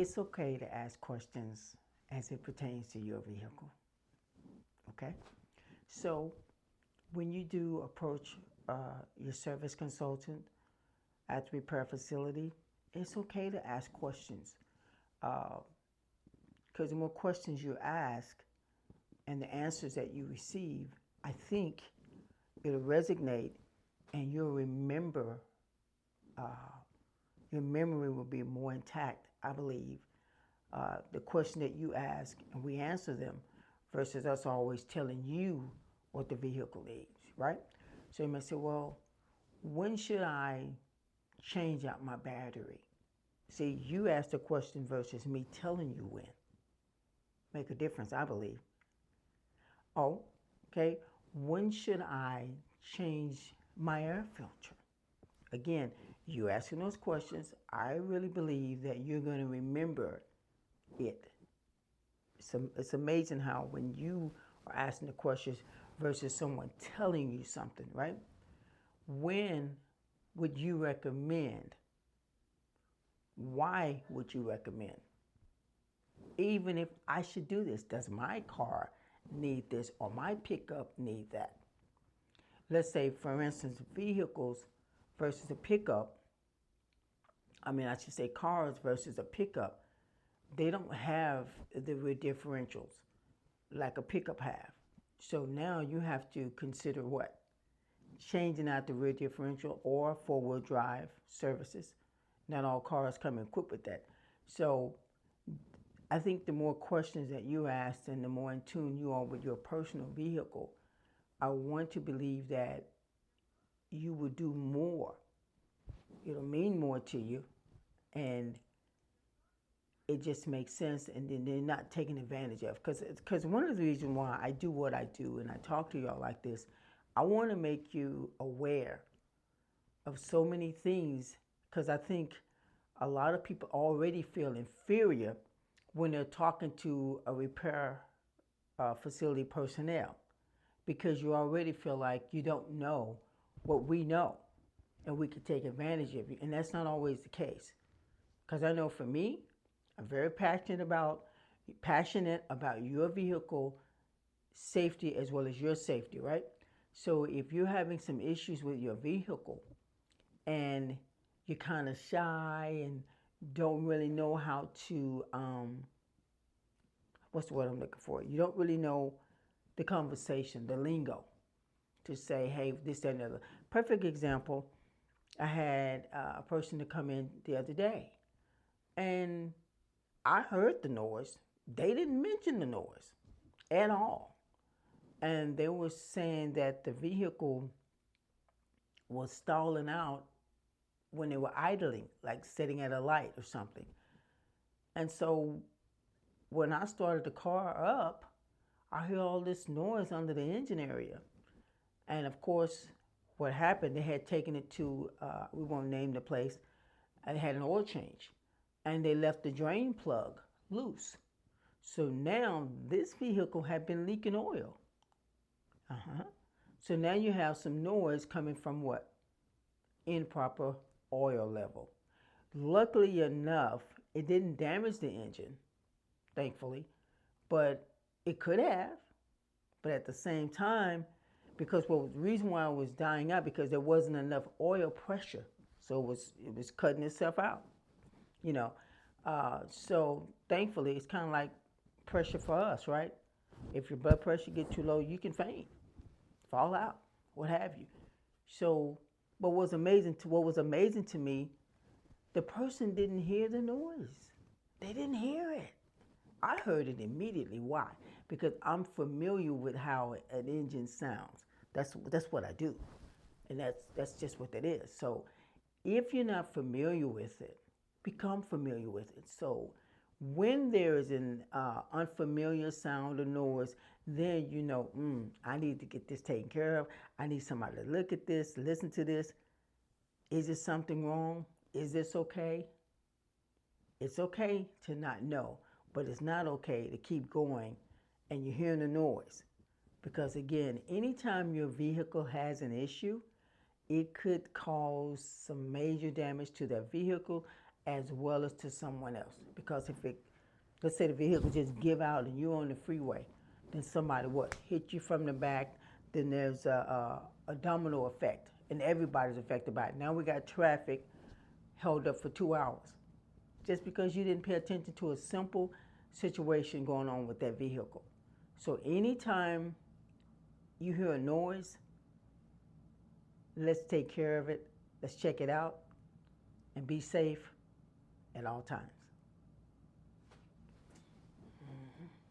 It's okay to ask questions as it pertains to your vehicle. Okay? So, when you do approach your service consultant at the repair facility, it's okay to ask questions. Because the more questions you ask and the answers that you receive, I think it'll resonate and you'll remember, uh, your memory will be more intact, I believe. The question that you ask and we answer them versus us always telling you what the vehicle needs, right? So you may say, well, when should I change out my battery? See, you ask the question versus me telling you when. Make a difference, I believe. Oh, okay. When should I change my air filter? Again, you asking those questions, I really believe that you're going to remember it. It's amazing how when you are asking the questions versus someone telling you something, right? When would you recommend? Why would you recommend? Even if I should do this, does my car need this or my pickup need that? Let's say, for instance, vehicles versus a pickup. I should say cars versus a pickup. They don't have the rear differentials like a pickup have. So now you have to consider what? Changing out the rear differential or four-wheel drive services. Not all cars come equipped with that. So I think the more questions that you ask and the more in tune you are with your personal vehicle, I want to believe that you will do more. It'll mean more to you, and it just makes sense, and then they're not taken advantage of. Because one of the reasons why I do what I do and I talk to y'all like this, I want to make you aware of so many things because I think a lot of people already feel inferior when they're talking to a repair facility personnel because you already feel like you don't know what we know and we could take advantage of you. And that's not always the case. Because I know for me, I'm very passionate about your vehicle safety as well as your safety, right? So if you're having some issues with your vehicle and you're kind of shy and don't really know how to, what's the word I'm looking for? You don't really know the conversation, the lingo to say, hey, this, that, and the other. Perfect example, I had a person to come in the other day and I heard the noise. They didn't mention the noise at all. And they were saying that the vehicle was stalling out when they were idling, like sitting at a light or something. And so when I started the car up, I heard all this noise under the engine area. And of course, what happened, they had taken it to, we won't name the place, and they had an oil change. And they left the drain plug loose. So now this vehicle had been leaking oil. So now you have some noise coming from what? Improper oil level. Luckily enough, it didn't damage the engine, thankfully, but it could have. But at the same time, because the reason why it was dying out because there wasn't enough oil pressure, so it was cutting itself out, you know. So thankfully, it's kind of like pressure for us, right? If your blood pressure gets too low, you can faint, fall out, what have you. So, what was amazing to me, the person didn't hear the noise. They didn't hear it. I heard it immediately. Why? Because I'm familiar with how an engine sounds. That's what I do, and that's just what that is. So, if you're not familiar with it, become familiar with it. So, when there is an unfamiliar sound or noise, then you know, I need to get this taken care of. I need somebody to look at this, listen to this. Is there something wrong? Is this okay? It's okay to not know, but it's not okay to keep going and you're hearing the noise. Because again, anytime your vehicle has an issue, it could cause some major damage to that vehicle as well as to someone else. Because if it, let's say the vehicle just give out and you're on the freeway, then somebody what hit you from the back, then there's a domino effect, and everybody's affected by it. Now we got traffic held up for 2 hours just because you didn't pay attention to a simple situation going on with that vehicle. So anytime you hear a noise, let's take care of it. Let's check it out and be safe at all times.